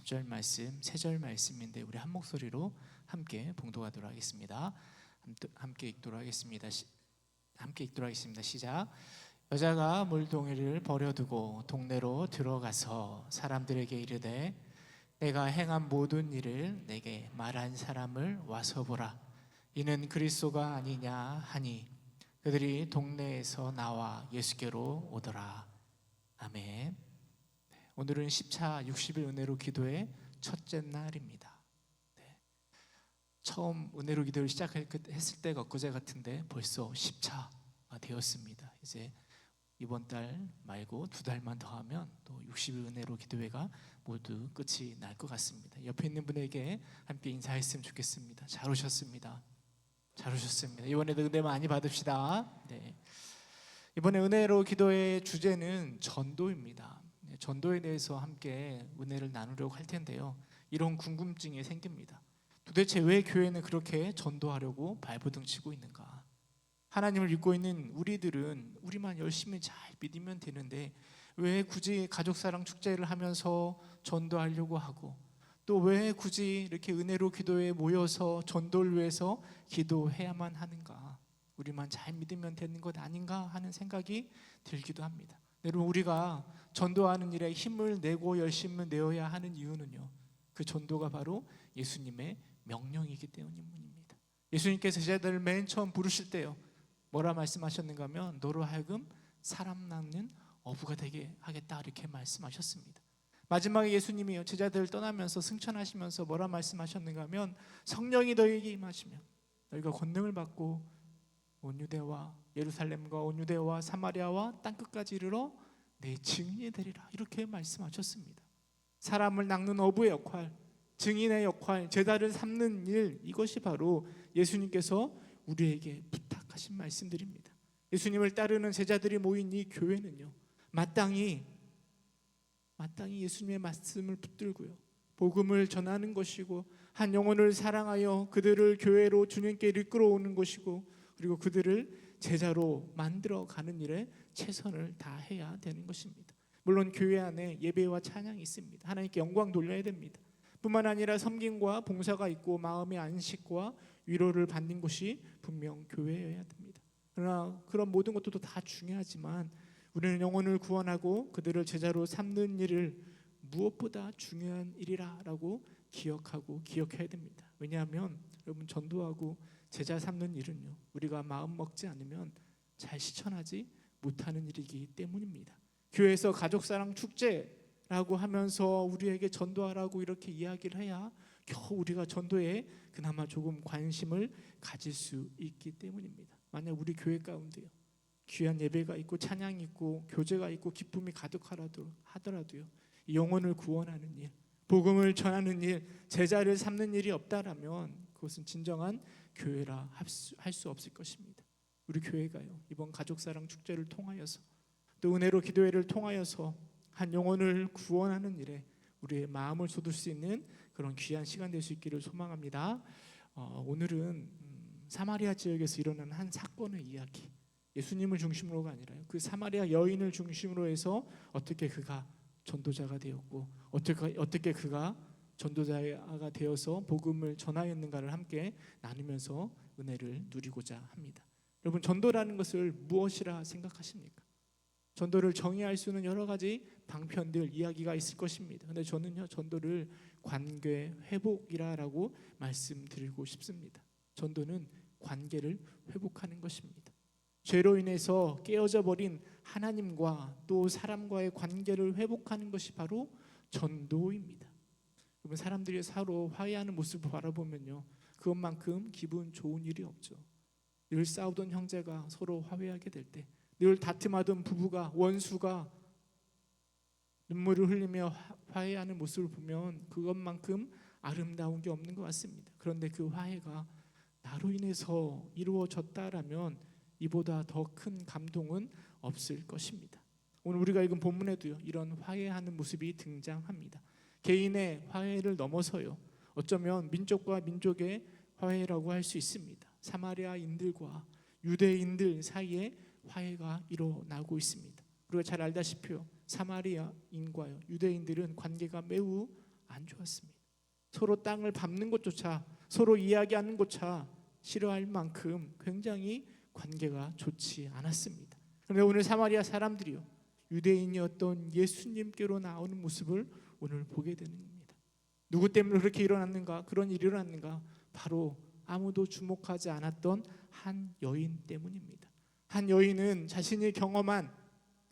앞절 말씀, 세절 말씀인데 우리 한 목소리로 함께 봉독하도록 하겠습니다. 함께 읽도록 하겠습니다. 시작. 여자가 물동이를 버려두고 동네로 들어가서 사람들에게 이르되 내가 행한 모든 일을 내게 말한 사람을 와서 보라. 이는 그리스도가 아니냐 하니 그들이 동네에서 나와 예수께로 오더라. 아멘. 오늘은 10차 60일 은혜로 기도의 첫째 날입니다. 처음 은혜로 기도를 시작했을 때가 엊그제 같은데 벌써 10차가 되었습니다. 이제 이번 달 말고 2달만 더 하면 또 60일 은혜로 기도회가 모두 끝이 날 것 같습니다. 옆에 있는 분에게 함께 인사했으면 좋겠습니다. 잘 오셨습니다. 잘 오셨습니다. 이번에도 은혜 많이 받읍시다. 이번에 은혜로 기도의 주제는 전도입니다. 전도에 대해서 함께 은혜를 나누려고 할 텐데요, 이런 궁금증이 생깁니다. 도대체 왜 교회는 그렇게 전도하려고 발버둥 치고 있는가? 하나님을 믿고 있는 우리들은 우리만 열심히 잘 믿으면 되는데 왜 굳이 가족사랑 축제를 하면서 전도하려고 하고, 또 왜 굳이 이렇게 은혜로 기도에 모여서 전도를 위해서 기도해야만 하는가? 우리만 잘 믿으면 되는 것 아닌가 하는 생각이 들기도 합니다. 여러분, 우리가 전도하는 일에 힘을 내고 열심을 내어야 하는 이유는요, 그 전도가 바로 예수님의 명령이기 때문입니다. 예수님께서 제자들을 맨 처음 부르실 때요, 뭐라 말씀하셨는가 하면 너로 하여금 사람 낳는 어부가 되게 하겠다, 이렇게 말씀하셨습니다. 마지막에 예수님이 제자들을 떠나면서 승천하시면서 뭐라 말씀하셨는가 하면 성령이 너희에게 임하시면 너희가 권능을 받고 온 유대와 예루살렘과 온 유대와 사마리아와 땅끝까지 이르러 내 증인이 되리라, 이렇게 말씀하셨습니다. 사람을 낚는 어부의 역할, 증인의 역할, 제자를 삼는 일, 이것이 바로 예수님께서 우리에게 부탁하신 말씀들입니다. 예수님을 따르는 제자들이 모인 이 교회는요, 마땅히 예수님의 말씀을 붙들고요, 복음을 전하는 것이고 한 영혼을 사랑하여 그들을 교회로 주님께 이끌어오는 것이고, 그리고 그들을 제자로 만들어가는 일에 최선을 다해야 되는 것입니다. 물론 교회 안에 예배와 찬양이 있습니다. 하나님께 영광 돌려야 됩니다. 뿐만 아니라 섬김과 봉사가 있고 마음의 안식과 위로를 받는 것이 분명 교회여야 됩니다. 그러나 그런 모든 것들도 다 중요하지만 우리는 영혼을 구원하고 그들을 제자로 삼는 일을 무엇보다 중요한 일이라고 기억하고 기억해야 됩니다. 왜냐하면 여러분, 전도하고 제자 삼는 일은요, 우리가 마음 먹지 않으면 잘 실천하지 못하는 일이기 때문입니다. 교회에서 가족사랑 축제라고 하면서 우리에게 전도하라고 이렇게 이야기를 해야 겨우 우리가 전도에 그나마 조금 관심을 가질 수 있기 때문입니다. 만약 우리 교회 가운데요, 귀한 예배가 있고 찬양이 있고 교제가 있고 기쁨이 가득하더라도요, 이 영혼을 구원하는 일, 복음을 전하는 일, 제자를 삼는 일이 없다라면 그것은 진정한 교회라 할 수 없을 것입니다. 우리 교회가요, 이번 가족사랑 축제를 통하여서 또 은혜로 기도회를 통하여서 한 영혼을 구원하는 일에 우리의 마음을 쏟을 수 있는 그런 귀한 시간 될 수 있기를 소망합니다. 오늘은 사마리아 지역에서 일어난 한 사건의 이야기, 예수님을 중심으로가 아니라 그 사마리아 여인을 중심으로 해서 어떻게 그가 전도자가 되었고 어떻게 그가 전도자가 되어서 복음을 전하였는가를 함께 나누면서 은혜를 누리고자 합니다. 여러분, 전도라는 것을 무엇이라 생각하십니까? 전도를 정의할 수는 여러 가지 방편들, 이야기가 있을 것입니다. 그런데 저는요, 전도를 관계 회복이라고 말씀드리고 싶습니다. 전도는 관계를 회복하는 것입니다. 죄로 인해서 깨어져 버린 하나님과 또 사람과의 관계를 회복하는 것이 바로 전도입니다. 여러분, 사람들이 서로 화해하는 모습을 바라보면요, 그것만큼 기분 좋은 일이 없죠. 늘 싸우던 형제가 서로 화해하게 될 때, 늘 다툼하던 부부가, 원수가 눈물을 흘리며 화해하는 모습을 보면 그것만큼 아름다운 게 없는 것 같습니다. 그런데 그 화해가 나로 인해서 이루어졌다라면 이보다 더 큰 감동은 없을 것입니다. 오늘 우리가 읽은 본문에도요, 이런 화해하는 모습이 등장합니다. 개인의 화해를 넘어서요, 어쩌면 민족과 민족의 화해라고 할 수 있습니다. 사마리아인들과 유대인들 사이에 화해가 일어나고 있습니다. 우리가 잘 알다시피요, 사마리아인과 유대인들은 관계가 매우 안 좋았습니다. 서로 땅을 밟는 것조차, 서로 이야기하는 것조차 싫어할 만큼 굉장히 관계가 좋지 않았습니다. 그런데 오늘 사마리아 사람들이요, 유대인이었던 예수님께로 나오는 모습을 오늘 보게 되는 겁니다. 누구 때문에 그렇게 일어났는가? 그런 일이 일어났는가? 바로 아무도 주목하지 않았던 한 여인 때문입니다. 한 여인은 자신이 경험한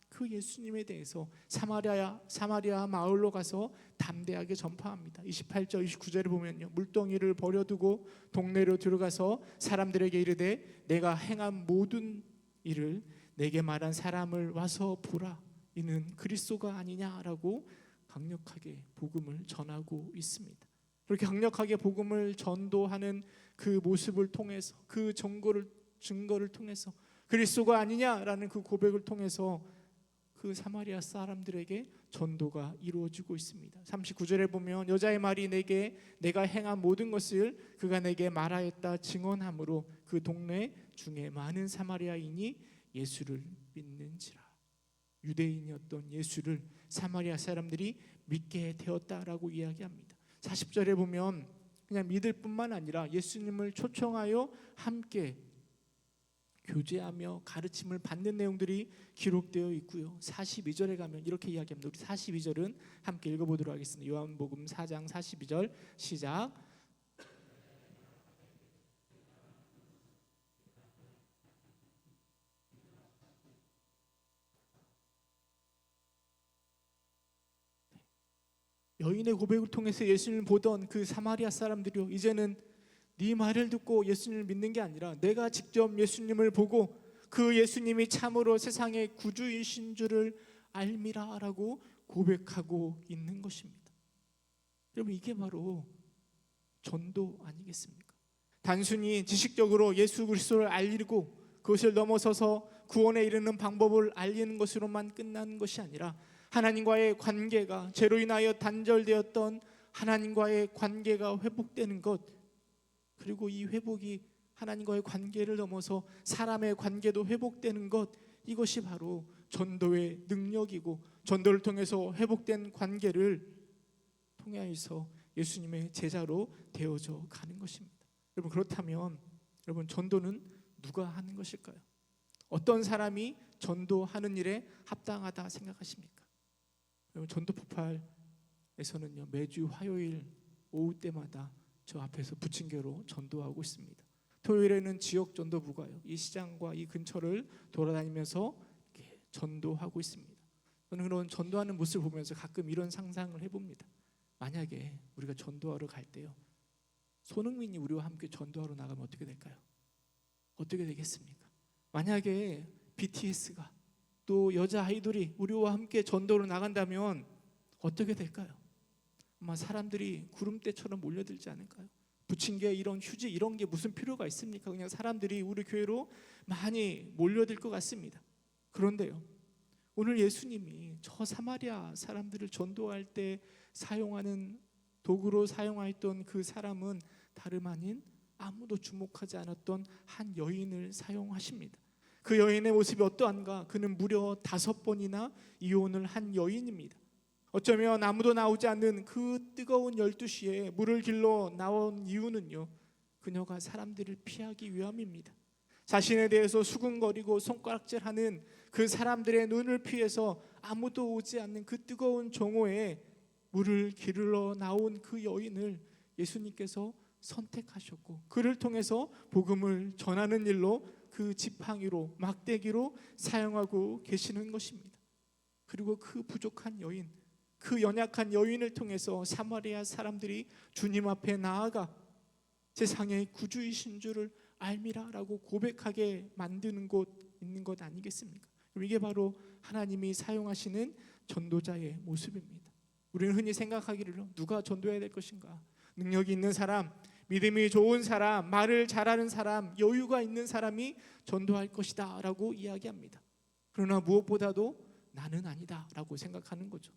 그 예수님에 대해서 사마리아 마을로 가서 담대하게 전파합니다. 28절 29절에 보면요, 물동이를 버려두고 동네로 들어가서 사람들에게 이르되 내가 행한 모든 일을 내게 말한 사람을 와서 보라, 이는 그리스도가 아니냐라고 강력하게 복음을 전하고 있습니다. 그렇게 강력하게 복음을 전도하는 그 모습을 통해서, 그 증거를 통해서 그리스도가 아니냐라는 그 고백을 통해서 그 사마리아 사람들에게 전도가 이루어지고 있습니다. 39절에 보면 여자의 말이 내가 행한 모든 것을 그가 내게 말하였다 증언함으로 그 동네 중에 많은 사마리아인이 예수를 믿는지라. 유대인이었던 예수를 사마리아 사람들이 믿게 되었다라고 이야기합니다. 40절에 보면 그냥 믿을 뿐만 아니라 예수님을 초청하여 함께 교제하며 가르침을 받는 내용들이 기록되어 있고요. 42절에 가면 이렇게 이야기합니다. 우리 42절은 함께 읽어보도록 하겠습니다. 요한복음 4장 42절 시작. 여인의 고백을 통해서 예수님을 보던 그 사마리아 사람들이요, 이제는 네 말을 듣고 예수님을 믿는 게 아니라 내가 직접 예수님을 보고 그 예수님이 참으로 세상의 구주이신 줄을 알미라라고 고백하고 있는 것입니다. 여러분, 이게 바로 전도 아니겠습니까? 단순히 지식적으로 예수 그리스도를 알리고 그것을 넘어서서 구원에 이르는 방법을 알리는 것으로만 끝나는 것이 아니라 하나님과의 관계가, 죄로 인하여 단절되었던 하나님과의 관계가 회복되는 것, 그리고 이 회복이 하나님과의 관계를 넘어서 사람의 관계도 회복되는 것, 이것이 바로 전도의 능력이고 전도를 통해서 회복된 관계를 통해서 예수님의 제자로 되어져 가는 것입니다. 여러분, 그렇다면 여러분, 전도는 누가 하는 것일까요? 어떤 사람이 전도하는 일에 합당하다 생각하십니까? 여러분, 전도 폭발에서는요, 매주 화요일 오후 때마다 저 앞에서 부침개로 전도하고 있습니다. 토요일에는 지역 전도부가요, 이 시장과 이 근처를 돌아다니면서 이렇게 전도하고 있습니다. 저는 그런 전도하는 모습을 보면서 가끔 이런 상상을 해봅니다. 만약에 우리가 전도하러 갈 때요, 손흥민이 우리와 함께 전도하러 나가면 어떻게 될까요? 어떻게 되겠습니까? 만약에 BTS가 또 여자 아이돌이 우리와 함께 전도로 나간다면 어떻게 될까요? 아마 사람들이 구름대처럼 몰려들지 않을까요? 부침개, 이런 휴지, 이런 게 무슨 필요가 있습니까? 그냥 사람들이 우리 교회로 많이 몰려들 것 같습니다. 그런데요, 오늘 예수님이 저 사마리아 사람들을 전도할 때 사용하는 도구로 사용하였던 그 사람은 다름 아닌 아무도 주목하지 않았던 한 여인을 사용하십니다. 그 여인의 모습이 어떠한가? 그는 무려 5번이나 이혼을 한 여인입니다. 어쩌면 아무도 나오지 않는 그 뜨거운 12시에 물을 길러 나온 이유는요, 그녀가 사람들을 피하기 위함입니다. 자신에 대해서 수군거리고 손가락질하는 그 사람들의 눈을 피해서 아무도 오지 않는 그 뜨거운 정오에 물을 길러 나온 그 여인을 예수님께서 선택하셨고, 그를 통해서 복음을 전하는 일로 그 지팡이로, 막대기로 사용하고 계시는 것입니다. 그리고 그 부족한 여인, 그 연약한 여인을 통해서 사마리아 사람들이 주님 앞에 나아가 세상의 구주이신 줄을 알미라라고 고백하게 만드는 곳 있는 것 아니겠습니까? 이게 바로 하나님이 사용하시는 전도자의 모습입니다. 우리는 흔히 생각하기를 누가 전도해야 될 것인가? 능력이 있는 사람, 믿음이 좋은 사람, 말을 잘하는 사람, 여유가 있는 사람이 전도할 것이다 라고 이야기합니다. 그러나 무엇보다도 나는 아니다 라고 생각하는 거죠.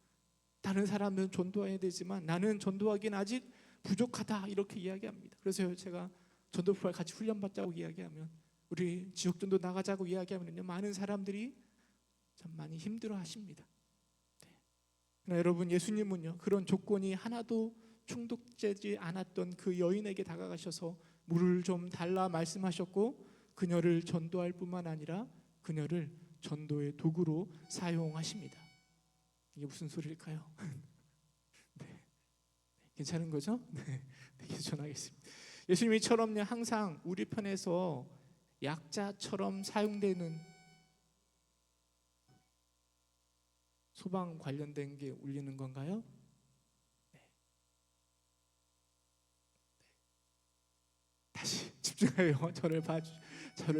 다른 사람은 전도해야 되지만 나는 전도하기는 아직 부족하다, 이렇게 이야기합니다. 그래서 제가 전도부활 같이 훈련받자고 이야기하면, 우리 지역전도 나가자고 이야기하면요, 많은 사람들이 참 많이 힘들어 하십니다. 그러나 여러분, 예수님은요, 그런 조건이 하나도 충족되지 않았던 그 여인에게 다가가셔서 물을 좀 달라 말씀하셨고, 그녀를 전도할 뿐만 아니라 그녀를 전도의 도구로 사용하십니다. 이게 무슨 소리일까요? 네, 괜찮은 거죠? 네, 계속 전하겠습니다. 예수님이처럼 항상 우리 편에서 약자처럼 사용되는 소방 관련된 게 울리는 건가요? 네. 다시 집중하여 저를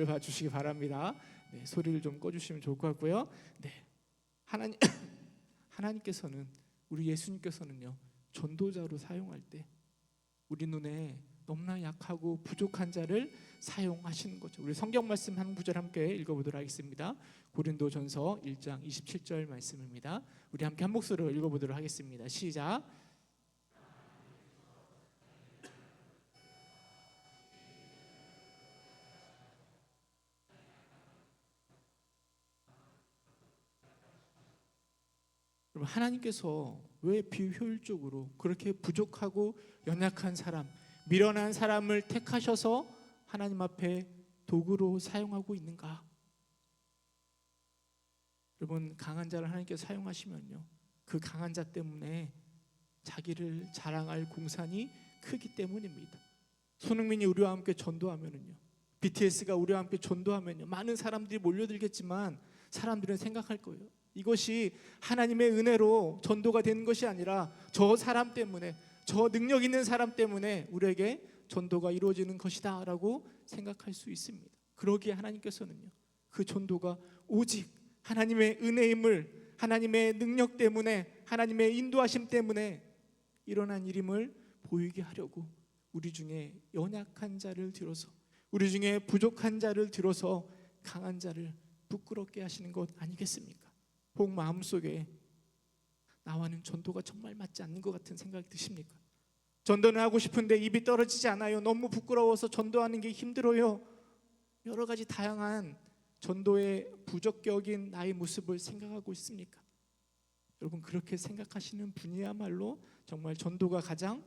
봐주시기 바랍니다. 네, 소리를 좀 꺼주시면 좋을 것 같고요. 네, 하나님께서는, 우리 예수님께서는요, 전도자로 사용할 때 우리 눈에 너무나 약하고 부족한 자를 사용하시는 거죠. 우리 성경 말씀 한 구절 함께 읽어보도록 하겠습니다. 고린도전서 1장 27절 말씀입니다. 우리 함께 한 목소리로 읽어보도록 하겠습니다. 시작. 여러분, 하나님께서 왜 비효율적으로 그렇게 부족하고 연약한 사람, 미련한 사람을 택하셔서 하나님 앞에 도구로 사용하고 있는가? 여러분, 강한 자를 하나님께서 사용하시면요, 그 강한 자 때문에 자기를 자랑할 공산이 크기 때문입니다. 손흥민이 우리와 함께 전도하면은요, BTS가 우리와 함께 전도하면요, 많은 사람들이 몰려들겠지만 사람들은 생각할 거예요. 이것이 하나님의 은혜로 전도가 되는 것이 아니라 저 사람 때문에, 저 능력 있는 사람 때문에 우리에게 전도가 이루어지는 것이다 라고 생각할 수 있습니다. 그러기에 하나님께서는요, 그 전도가 오직 하나님의 은혜임을, 하나님의 능력 때문에, 하나님의 인도하심 때문에 일어난 일임을 보이게 하려고 우리 중에 연약한 자를 들어서, 우리 중에 부족한 자를 들어서 강한 자를 부끄럽게 하시는 것 아니겠습니까? 혹 마음속에 나와는 전도가 정말 맞지 않는 것 같은 생각이 드십니까? 전도는 하고 싶은데 입이 떨어지지 않아요. 너무 부끄러워서 전도하는 게 힘들어요. 여러 가지 다양한 전도의 부적격인 나의 모습을 생각하고 있습니까? 여러분, 그렇게 생각하시는 분이야말로 정말 전도가 가장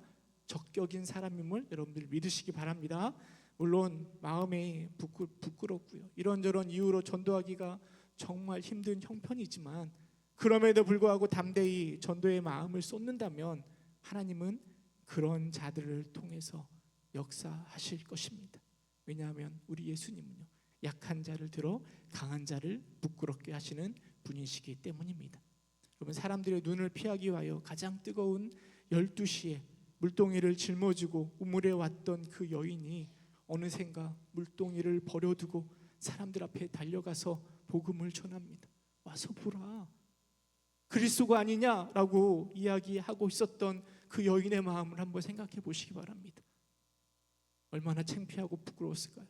적격인 사람임을 여러분들 믿으시기 바랍니다. 물론 마음이 부끄럽고요, 이런저런 이유로 전도하기가 정말 힘든 형편이지만, 그럼에도 불구하고 담대히 전도의 마음을 쏟는다면 하나님은 그런 자들을 통해서 역사하실 것입니다. 왜냐하면 우리 예수님은요, 약한 자를 들어 강한 자를 부끄럽게 하시는 분이시기 때문입니다. 여러분, 사람들의 눈을 피하기 위하여 가장 뜨거운 12시에 물동이를 짊어지고 우물에 왔던 그 여인이 어느샌가 물동이를 버려두고 사람들 앞에 달려가서 복음을 전합니다. 와서 보라, 그리스도가 아니냐라고 이야기하고 있었던 그 여인의 마음을 한번 생각해 보시기 바랍니다. 얼마나 창피하고 부끄러웠을까요?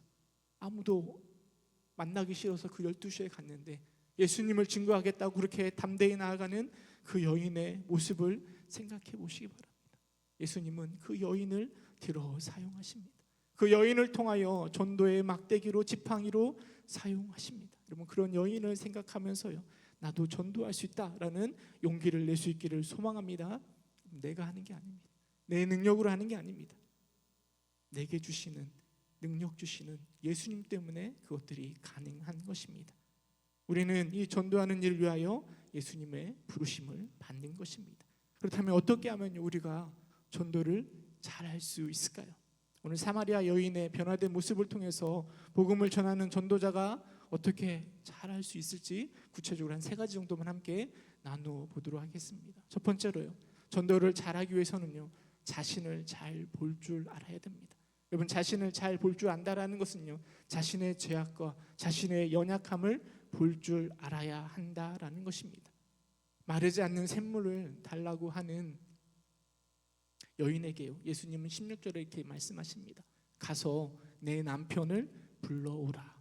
아무도 만나기 싫어서 그 12시에 갔는데 예수님을 증거하겠다고 그렇게 담대히 나아가는 그 여인의 모습을 생각해 보시기 바랍니다. 예수님은 그 여인을 들어 사용하십니다. 그 여인을 통하여 전도의 막대기로, 지팡이로 사용하십니다. 여러분, 그런 여인을 생각하면서요, 나도 전도할 수 있다라는 용기를 낼 수 있기를 소망합니다. 내가 하는 게 아닙니다. 내 능력으로 하는 게 아닙니다. 내게 주시는 능력 주시는 예수님 때문에 그것들이 가능한 것입니다. 우리는 이 전도하는 일을 위하여 예수님의 부르심을 받는 것입니다. 그렇다면 어떻게 하면 우리가 전도를 잘할 수 있을까요? 오늘 사마리아 여인의 변화된 모습을 통해서 복음을 전하는 전도자가 어떻게 잘할 수 있을지 구체적으로 한 3가지 정도만 함께 나눠보도록 하겠습니다. 첫 번째로요, 전도를 잘하기 위해서는요, 자신을 잘 볼 줄 알아야 됩니다. 여러분, 자신을 잘 볼 줄 안다라는 것은요, 자신의 죄악과 자신의 연약함을 볼 줄 알아야 한다라는 것입니다. 마르지 않는 샘물을 달라고 하는 여인에게요, 예수님은 16절에 이렇게 말씀하십니다. 가서 내 남편을 불러오라.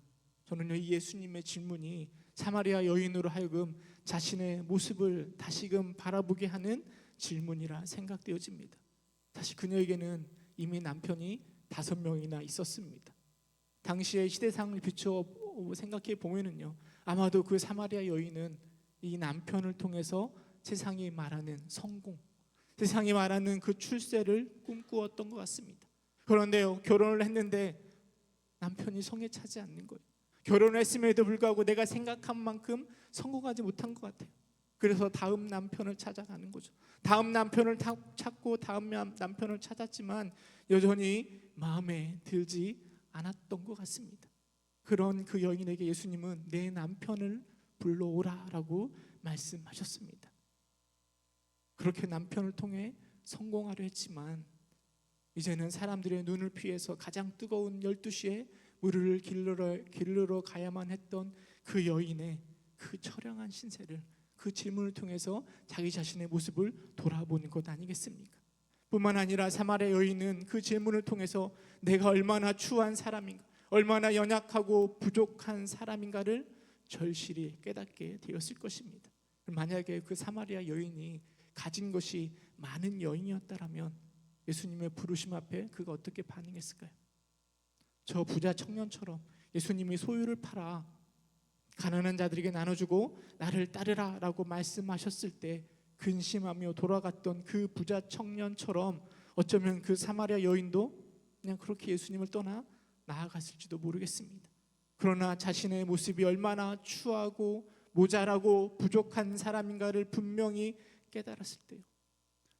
저는요, 이 예수님의 질문이 사마리아 여인으로 하여금 자신의 모습을 다시금 바라보게 하는 질문이라 생각되어집니다. 사실 그녀에게는 이미 남편이 5명이나 있었습니다. 당시의 시대상을 비추어 생각해 보면은요, 아마도 그 사마리아 여인은 이 남편을 통해서 세상이 말하는 성공, 세상이 말하는 그 출세를 꿈꾸었던 것 같습니다. 그런데요, 결혼을 했는데 남편이 성에 차지 않는 거예요. 결혼을 했음에도 불구하고 내가 생각한 만큼 성공하지 못한 것 같아요. 그래서 다음 남편을 찾아가는 거죠. 다음 남편을 찾고 다음 남편을 찾았지만 여전히 마음에 들지 않았던 것 같습니다. 그런 그 여인에게 예수님은 내 남편을 불러오라라고 말씀하셨습니다. 그렇게 남편을 통해 성공하려 했지만 이제는 사람들의 눈을 피해서 가장 뜨거운 12시에 물을 길르러 가야만 했던 그 여인의 그 처량한 신세를, 그 질문을 통해서 자기 자신의 모습을 돌아보는 것 아니겠습니까? 뿐만 아니라 사마리아 여인은 그 질문을 통해서 내가 얼마나 추한 사람인가, 얼마나 연약하고 부족한 사람인가를 절실히 깨닫게 되었을 것입니다. 만약에 그 사마리아 여인이 가진 것이 많은 여인이었다면 예수님의 부르심 앞에 그가 어떻게 반응했을까요? 저 부자 청년처럼 예수님이 소유를 팔아 가난한 자들에게 나눠주고 나를 따르라 라고 말씀하셨을 때 근심하며 돌아갔던 그 부자 청년처럼 어쩌면 그 사마리아 여인도 그냥 그렇게 예수님을 떠나 나아갔을지도 모르겠습니다. 그러나 자신의 모습이 얼마나 추하고 모자라고 부족한 사람인가를 분명히 깨달았을 때요,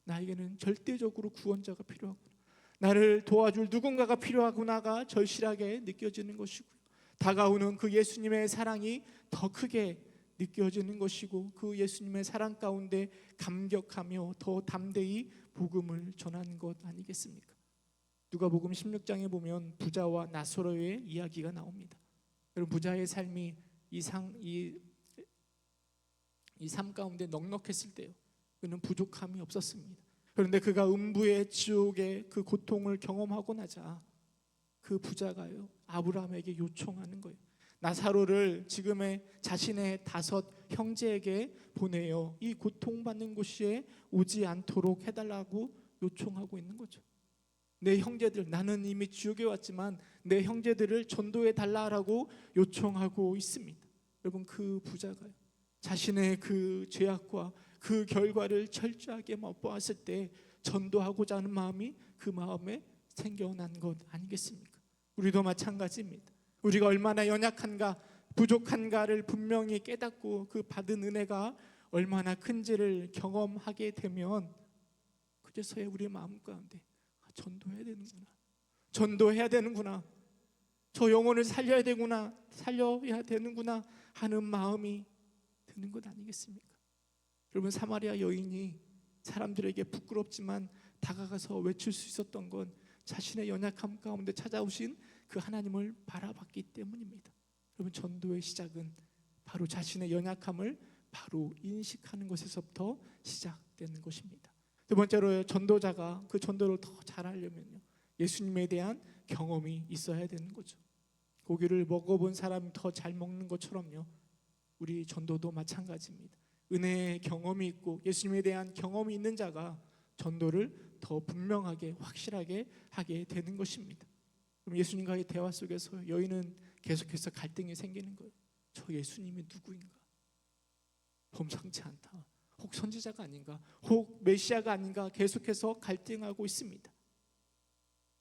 나에게는 절대적으로 구원자가 필요하구나, 나를 도와줄 누군가가 필요하구나가 절실하게 느껴지는 것이고요, 다가오는 그 예수님의 사랑이 더 크게 느껴지는 것이고 그 예수님의 사랑 가운데 감격하며 더 담대히 복음을 전하는 것 아니겠습니까? 누가복음 16장에 보면 부자와 나사로의 이야기가 나옵니다. 여러분, 부자의 삶이 이 삶 가운데 넉넉했을 때요, 그는 부족함이 없었습니다. 그런데 그가 음부의 지옥의 그 고통을 경험하고 나자 그 부자가요, 아브라함에게 요청하는 거예요. 나사로를 지금의 자신의 5 형제에게 보내어 이 고통받는 곳에 오지 않도록 해달라고 요청하고 있는 거죠. 내 형제들, 나는 이미 지옥에 왔지만 내 형제들을 전도해 달라고 요청하고 있습니다. 여러분, 그 부자가요, 자신의 그 죄악과 그 결과를 철저하게 맛보았을 때 전도하고자 하는 마음이 그 마음에 생겨난 것 아니겠습니까? 우리도 마찬가지입니다. 우리가 얼마나 연약한가, 부족한가를 분명히 깨닫고 그 받은 은혜가 얼마나 큰지를 경험하게 되면 그제서야 우리의 마음 가운데 전도해야 되는구나, 저 영혼을 살려야 되는구나 하는 마음이 드는 것 아니겠습니까? 여러분, 사마리아 여인이 사람들에게 부끄럽지만 다가가서 외칠 수 있었던 건 자신의 연약함 가운데 찾아오신 그 하나님을 바라봤기 때문입니다. 여러분, 전도의 시작은 바로 자신의 연약함을 바로 인식하는 것에서부터 시작되는 것입니다. 두 번째로, 전도자가 그 전도를 더 잘하려면요, 예수님에 대한 경험이 있어야 되는 거죠. 고기를 먹어본 사람이 더 잘 먹는 것처럼요, 우리 전도도 마찬가지입니다. 은혜의 경험이 있고 예수님에 대한 경험이 있는 자가 전도를 더 분명하게 확실하게 하게 되는 것입니다. 그럼 예수님과의 대화 속에서 여인은 계속해서 갈등이 생기는 거예요. 저 예수님이 누구인가? 범상치 않다. 혹 선지자가 아닌가? 혹 메시아가 아닌가? 계속해서 갈등하고 있습니다.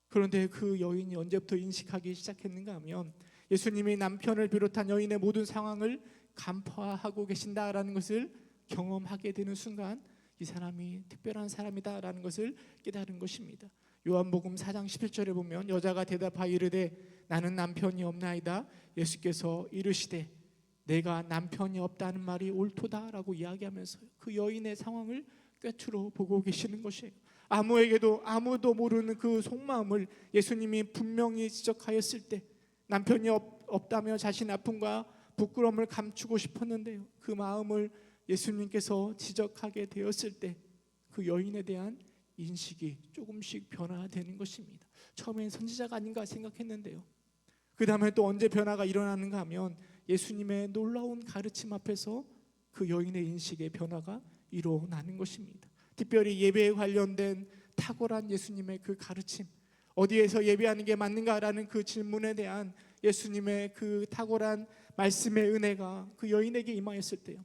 그런데 그 여인이 언제부터 인식하기 시작했는가 하면 예수님이 남편을 비롯한 여인의 모든 상황을 간파하고 계신다라는 것을 경험하게 되는 순간 이 사람이 특별한 사람이다라는 것을 깨달은 것입니다. 요한복음 4장 11절에 보면 여자가 대답하여 이르되 나는 남편이 없나이다. 예수께서 이르시되 내가 남편이 없다는 말이 옳도다라고 이야기하면서 그 여인의 상황을 꿰뚫어 보고 계시는 것이에요. 아무도 모르는 그 속마음을 예수님이 분명히 지적하였을 때 남편이 없다며 자신의 아픔과 부끄러움을 감추고 싶었는데요, 그 마음을 예수님께서 지적하게 되었을 때 그 여인에 대한 인식이 조금씩 변화되는 것입니다. 처음엔 선지자가 아닌가 생각했는데요, 그 다음에 또 언제 변화가 일어나는가 하면 예수님의 놀라운 가르침 앞에서 그 여인의 인식의 변화가 일어나는 것입니다. 특별히 예배에 관련된 탁월한 예수님의 그 가르침, 어디에서 예배하는 게 맞는가라는 그 질문에 대한 예수님의 그 탁월한 말씀의 은혜가 그 여인에게 임하였을 때요,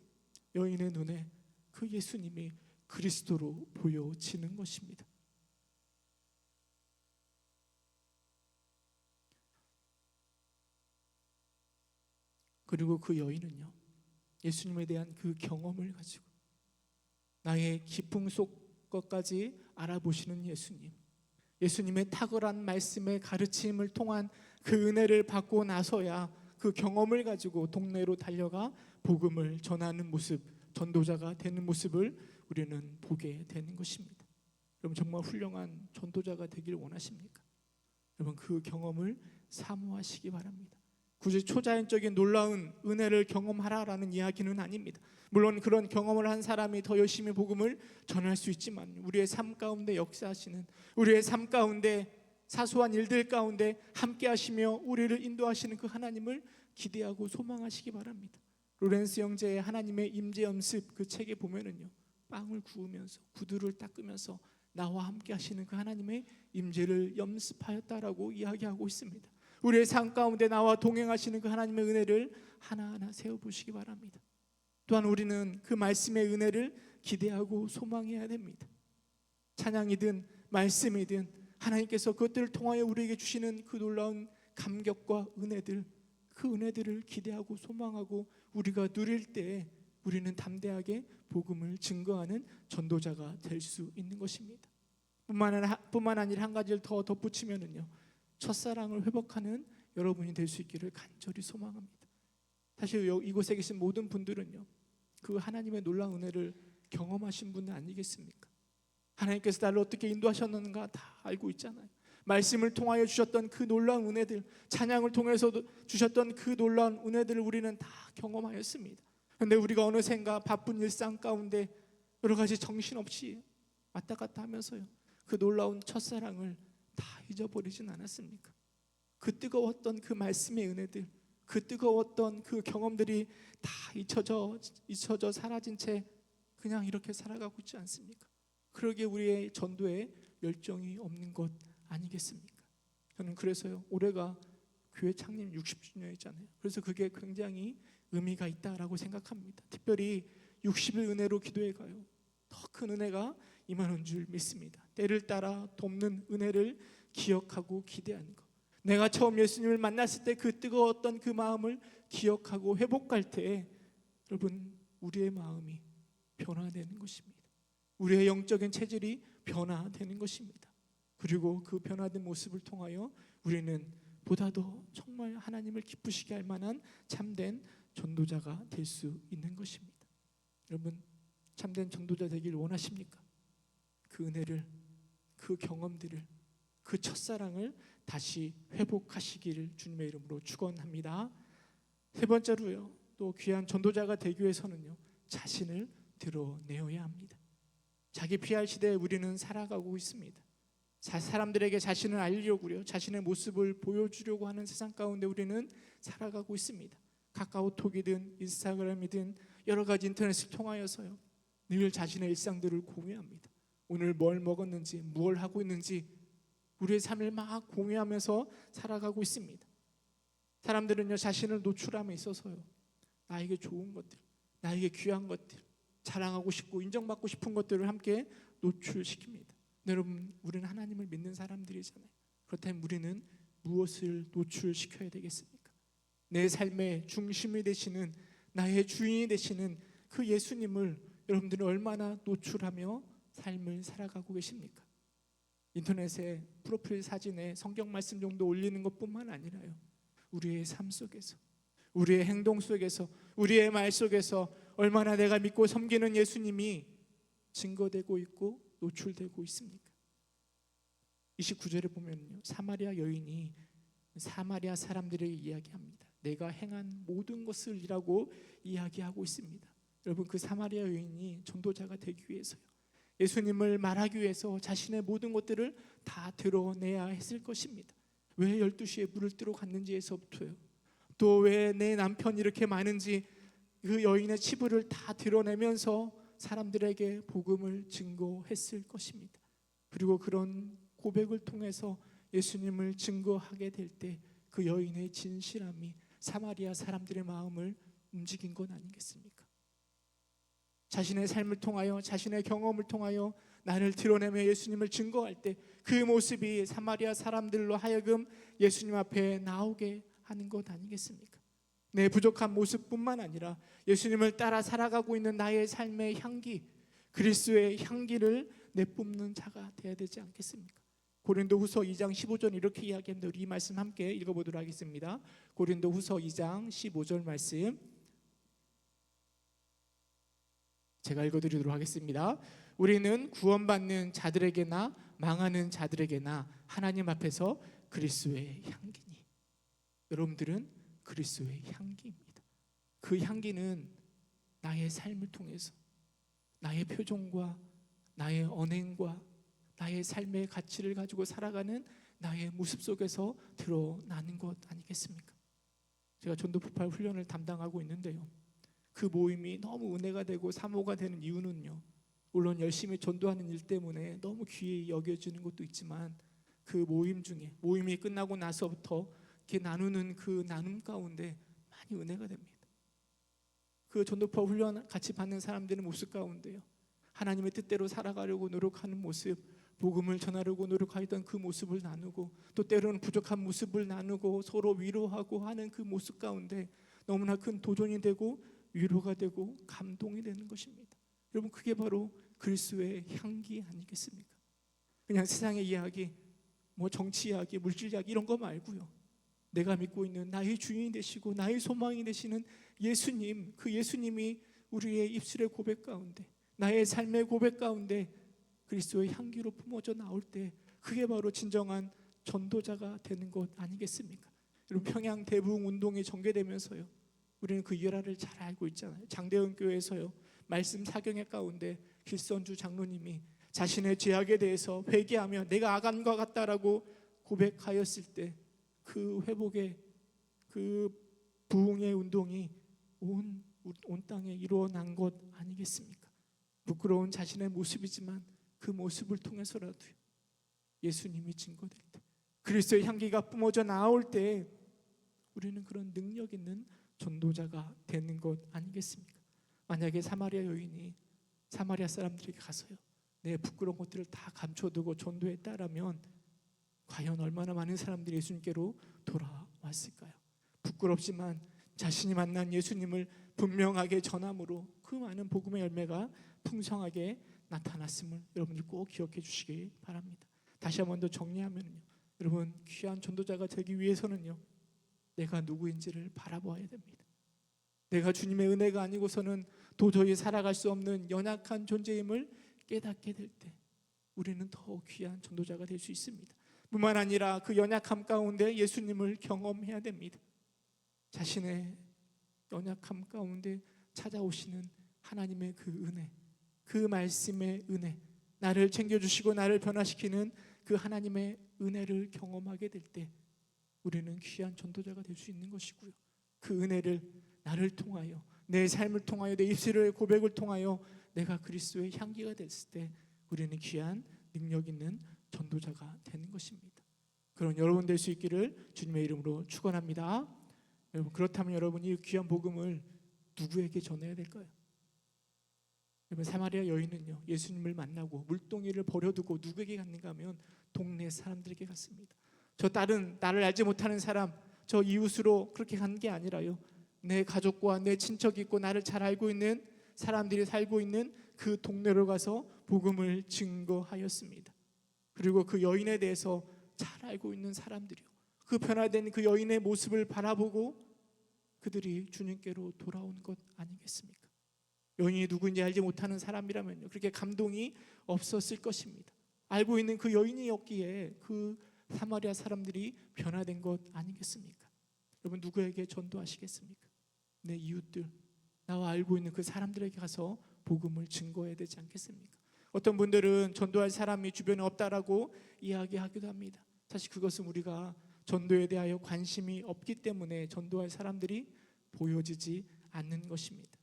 여인의 눈에 그 예수님이 그리스도로 보여지는 것입니다. 그리고 그 여인은요, 예수님에 대한 그 경험을 가지고 나의 깊음 속 것까지 알아보시는 예수님, 예수님의 탁월한 말씀의 가르침을 통한 그 은혜를 받고 나서야 그 경험을 가지고 동네로 달려가 복음을 전하는 모습, 전도자가 되는 모습을 우리는 보게 되는 것입니다. 여러분, 정말 훌륭한 전도자가 되길 원하십니까? 여러분, 그 경험을 사모하시기 바랍니다. 굳이 초자연적인 놀라운 은혜를 경험하라라는 이야기는 아닙니다. 물론 그런 경험을 한 사람이 더 열심히 복음을 전할 수 있지만, 우리의 삶 가운데 역사하시는, 우리의 삶 가운데 사소한 일들 가운데 함께 하시며 우리를 인도하시는 그 하나님을 기대하고 소망하시기 바랍니다. 로렌스 형제의 하나님의 임재 연습 그 책에 보면은요, 빵을 구우면서 구두를 닦으면서 나와 함께 하시는 그 하나님의 임재를 염습하였다라고 이야기하고 있습니다. 우리의 삶 가운데 나와 동행하시는 그 하나님의 은혜를 하나하나 세워보시기 바랍니다. 또한 우리는 그 말씀의 은혜를 기대하고 소망해야 됩니다. 찬양이든 말씀이든 하나님께서 그것들을 통하여 우리에게 주시는 그 놀라운 감격과 은혜들, 그 은혜들을 기대하고 소망하고 우리가 누릴 때 우리는 담대하게 복음을 증거하는 전도자가 될 수 있는 것입니다. 뿐만 아니라 한 가지를 더 덧붙이면은요, 첫사랑을 회복하는 여러분이 될 수 있기를 간절히 소망합니다. 사실 이곳에 계신 모든 분들은요, 그 하나님의 놀라운 은혜를 경험하신 분 아니겠습니까? 하나님께서 나를 어떻게 인도하셨는가 다 알고 있잖아요. 말씀을 통하여 주셨던 그 놀라운 은혜들, 찬양을 통해서 주셨던 그 놀라운 은혜들을 우리는 다 경험하였습니다. 그런데 우리가 어느샌가 바쁜 일상 가운데 여러 가지 정신없이 왔다 갔다 하면서요, 그 놀라운 첫사랑을 다 잊어버리진 않았습니까? 그 뜨거웠던 그 말씀의 은혜들, 그 뜨거웠던 그 경험들이 다 잊혀져 사라진 채 그냥 이렇게 살아가고 있지 않습니까? 그러기에 우리의 전도에 열정이 없는 것 아니겠습니까? 저는 그래서요, 올해가 교회 창립 60주년이잖아요. 그래서 그게 굉장히 의미가 있다라고 생각합니다. 특별히 60일 은혜로 기도해 가요. 더 큰 은혜가 임하는 줄 믿습니다. 때를 따라 돕는 은혜를 기억하고 기대하는 것. 내가 처음 예수님을 만났을 때 그 뜨거웠던 그 마음을 기억하고 회복할 때 여러분, 우리의 마음이 변화되는 것입니다. 우리의 영적인 체질이 변화되는 것입니다. 그리고 그 변화된 모습을 통하여 우리는 보다 더 정말 하나님을 기쁘시게 할 만한 참된 전도자가 될 수 있는 것입니다. 여러분, 참된 전도자 되길 원하십니까? 그 은혜를, 그 경험들을, 그 첫사랑을 다시 회복하시기를 주님의 이름으로 축원합니다. 세 번째로요, 또 귀한 전도자가 되기 위해서는요, 자신을 드러내어야 합니다. 자기 피할 시대에 우리는 살아가고 있습니다. 사람들에게 자신을 알리려고요, 자신의 모습을 보여주려고 하는 세상 가운데 우리는 살아가고 있습니다. 카카오톡이든 인스타그램이든 여러 가지 인터넷을 통하여서요, 늘 자신의 일상들을 공유합니다. 오늘 뭘 먹었는지, 무엇을 하고 있는지 우리의 삶을 막 공유하면서 살아가고 있습니다. 사람들은요, 자신을 노출함에 있어서요, 나에게 좋은 것들, 나에게 귀한 것들, 자랑하고 싶고 인정받고 싶은 것들을 함께 노출시킵니다. 여러분, 우리는 하나님을 믿는 사람들이잖아요. 그렇다면 우리는 무엇을 노출시켜야 되겠습니까? 내 삶의 중심이 되시는, 나의 주인이 되시는 그 예수님을 여러분들은 얼마나 노출하며 삶을 살아가고 계십니까? 인터넷에 프로필 사진에 성경 말씀 정도 올리는 것뿐만 아니라요, 우리의 삶 속에서, 우리의 행동 속에서, 우리의 말 속에서 얼마나 내가 믿고 섬기는 예수님이 증거되고 있고 노출되고 있습니까? 29절에 보면요, 사마리아 여인이 사마리아 사람들에게 이야기합니다. 내가 행한 모든 것을이라고 이야기하고 있습니다. 여러분, 그 사마리아 여인이 전도자가 되기 위해서요, 예수님을 말하기 위해서 자신의 모든 것들을 다 드러내야 했을 것입니다. 왜 12시에 물을 뜨러 갔는지에서부터요, 또 왜 내 남편이 이렇게 많은지 그 여인의 치부를 다 드러내면서 사람들에게 복음을 증거했을 것입니다. 그리고 그런 고백을 통해서 예수님을 증거하게 될 때 그 여인의 진실함이 사마리아 사람들의 마음을 움직인 것 아니겠습니까? 자신의 삶을 통하여, 자신의 경험을 통하여 나를 드러내며 예수님을 증거할 때 그 모습이 사마리아 사람들로 하여금 예수님 앞에 나오게 하는 것 아니겠습니까? 내 부족한 모습뿐만 아니라 예수님을 따라 살아가고 있는 나의 삶의 향기, 그리스도의 향기를 내뿜는 자가 되어야 되지 않겠습니까? 고린도후서 2장 15절 이렇게 이야기합니다. 우리 이 말씀 함께 읽어보도록 하겠습니다. 고린도후서 2장 15절 말씀 제가 읽어드리도록 하겠습니다. 우리는 구원받는 자들에게나 망하는 자들에게나 하나님 앞에서 그리스도의 향기니. 여러분들은 그리스도의 향기입니다. 그 향기는 나의 삶을 통해서 나의 표정과 나의 언행과 나의 삶의 가치를 가지고 살아가는 나의 모습 속에서 드러나는 것 아니겠습니까? 제가 전도폭발 훈련을 담당하고 있는데요, 그 모임이 너무 은혜가 되고 사모가 되는 이유는요, 물론 열심히 전도하는 일 때문에 너무 귀히 여겨지는 것도 있지만 그 모임 중에, 모임이 끝나고 나서부터 이렇게 나누는 그 나눔 가운데 많이 은혜가 됩니다. 그 전도파 훈련 같이 받는 사람들의 모습 가운데요, 하나님의 뜻대로 살아가려고 노력하는 모습, 복음을 전하려고 노력하던 그 모습을 나누고, 또 때로는 부족한 모습을 나누고 서로 위로하고 하는 그 모습 가운데 너무나 큰 도전이 되고 위로가 되고 감동이 되는 것입니다. 여러분, 그게 바로 그리스도의 향기 아니겠습니까? 그냥 세상의 이야기, 뭐 정치 이야기, 물질 이야기 이런 거 말고요, 내가 믿고 있는 나의 주인이 되시고 나의 소망이 되시는 예수님, 그 예수님이 우리의 입술의 고백 가운데, 나의 삶의 고백 가운데 그리스도의 향기로 품어져 나올 때, 그게 바로 진정한 전도자가 되는 것 아니겠습니까? 여러분, 평양 대부흥 운동이 전개되면서요, 우리는 그 일화를 잘 알고 있잖아요. 장대현 교회에서요, 말씀 사경회 가운데 길선주 장로님이 자신의 죄악에 대해서 회개하며 내가 아간과 같다라고 고백하였을 때 그 회복의, 그 부흥의 운동이 온 땅에 일어난 것 아니겠습니까? 부끄러운 자신의 모습이지만 그 모습을 통해서라도요, 예수님이 증거될 때, 그리스도의 향기가 뿜어져 나올 때 우리는 그런 능력 있는 전도자가 되는 것 아니겠습니까? 만약에 사마리아 여인이 사마리아 사람들에게 가서요, 내 부끄러운 것들을 다 감춰두고 전도했다라면 과연 얼마나 많은 사람들이 예수님께로 돌아왔을까요? 부끄럽지만 자신이 만난 예수님을 분명하게 전함으로 그 많은 복음의 열매가 풍성하게 나타났음을 여러분들 꼭 기억해 주시기 바랍니다. 다시 한 번 더 정리하면요, 여러분, 귀한 전도자가 되기 위해서는요, 내가 누구인지를 바라보아야 됩니다. 내가 주님의 은혜가 아니고서는 도저히 살아갈 수 없는 연약한 존재임을 깨닫게 될 때 우리는 더 귀한 전도자가 될 수 있습니다. 뿐만 아니라 그 연약함 가운데 예수님을 경험해야 됩니다. 자신의 연약함 가운데 찾아오시는 하나님의 그 은혜, 그 말씀의 은혜, 나를 챙겨주시고 나를 변화시키는 그 하나님의 은혜를 경험하게 될 때 우리는 귀한 전도자가 될 수 있는 것이고요, 그 은혜를 나를 통하여, 내 삶을 통하여, 내 입술의 고백을 통하여 내가 그리스도의 향기가 됐을 때 우리는 귀한 능력 있는 전도자가 되는 것입니다. 그런 여러분 될 수 있기를 주님의 이름으로 축원합니다. 여러분, 그렇다면 여러분, 이 귀한 복음을 누구에게 전해야 될까요? 여러분, 사마리아 여인은요, 예수님을 만나고 물동이를 버려두고 누구에게 갔는가 하면 동네 사람들에게 갔습니다. 저 다른 나를 알지 못하는 사람, 저 이웃으로 그렇게 간 게 아니라요, 내 가족과 내 친척이 있고 나를 잘 알고 있는 사람들이 살고 있는 그 동네로 가서 복음을 증거하였습니다. 그리고 그 여인에 대해서 잘 알고 있는 사람들이요, 그 변화된 그 여인의 모습을 바라보고 그들이 주님께로 돌아온 것 아니겠습니까? 여인이 누구인지 알지 못하는 사람이라면요, 그렇게 감동이 없었을 것입니다. 알고 있는 그 여인이었기에 그 사마리아 사람들이 변화된 것 아니겠습니까? 여러분, 누구에게 전도하시겠습니까? 내 이웃들, 나와 알고 있는 그 사람들에게 가서 복음을 증거해야 되지 않겠습니까? 어떤 분들은 전도할 사람이 주변에 없다라고 이야기하기도 합니다. 사실 그것은 우리가 전도에 대하여 관심이 없기 때문에 전도할 사람들이 보여지지 않는 것입니다.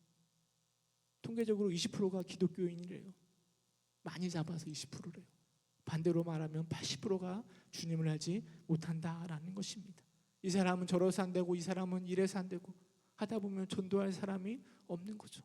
통계적으로 20%가 기독교인이래요. 많이 잡아서 20%래요. 반대로 말하면 80%가 주님을 알지 못한다라는 것입니다. 이 사람은 저러서 안 되고 이 사람은 이래서 안 되고 하다 보면 전도할 사람이 없는 거죠.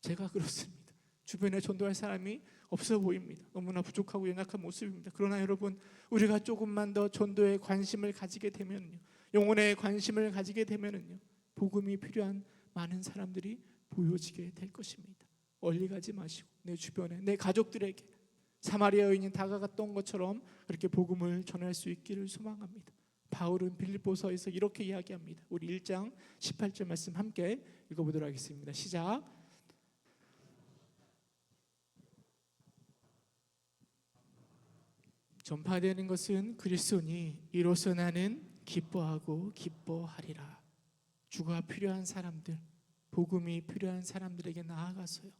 제가 그렇습니다. 주변에 전도할 사람이 없어 보입니다. 너무나 부족하고 연약한 모습입니다. 그러나 여러분, 우리가 조금만 더 전도에 관심을 가지게 되면요, 영혼에 관심을 가지게 되면요, 복음이 필요한 많은 사람들이 보여지게 될 것입니다. 멀리 가지 마시고 내 주변에, 내 가족들에게 사마리아 여인이 다가갔던 것처럼 그렇게 복음을 전할 수 있기를 소망합니다. 바울은 빌립보서에서 이렇게 이야기합니다. 우리 1장 18절 말씀 함께 읽어보도록 하겠습니다. 시작. 전파되는 것은 그리스도니 이로써 나는 기뻐하고 기뻐하리라. 주가 필요한 사람들, 복음이 필요한 사람들에게 나아가서요,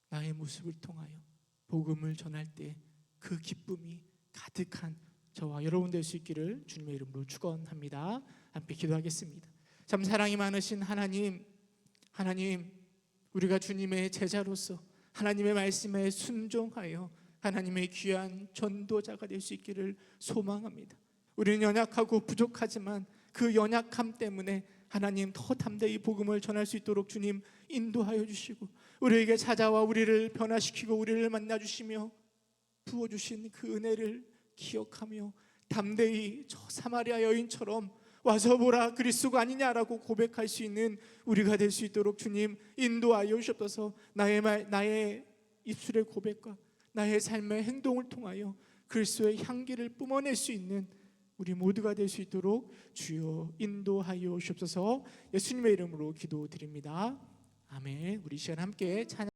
나의 모습을 통하여 복음을 전할 때 그 기쁨이 가득한 저와 여러분 될 수 있기를 주님의 이름으로 축원합니다. 함께 기도하겠습니다. 참 사랑이 많으신 하나님, 우리가 주님의 제자로서 하나님의 말씀에 순종하여 하나님의 귀한 전도자가 될 수 있기를 소망합니다. 우리는 연약하고 부족하지만 그 연약함 때문에 하나님 더 담대히 복음을 전할 수 있도록 주님 인도하여 주시고, 우리에게 찾아와 우리를 변화시키고 우리를 만나주시며 부어주신 그 은혜를 기억하며 담대히 저 사마리아 여인처럼 와서 보라 그리스도가 아니냐라고 고백할 수 있는 우리가 될 수 있도록 주님 인도하여 주옵소서. 나의 입술의 고백과 나의 삶의 행동을 통하여 그리스도의 향기를 뿜어낼 수 있는 우리 모두가 될 수 있도록 주여 인도하여 주옵소서. 예수님의 이름으로 기도드립니다. 아멘. 우리 시간 함께 찬양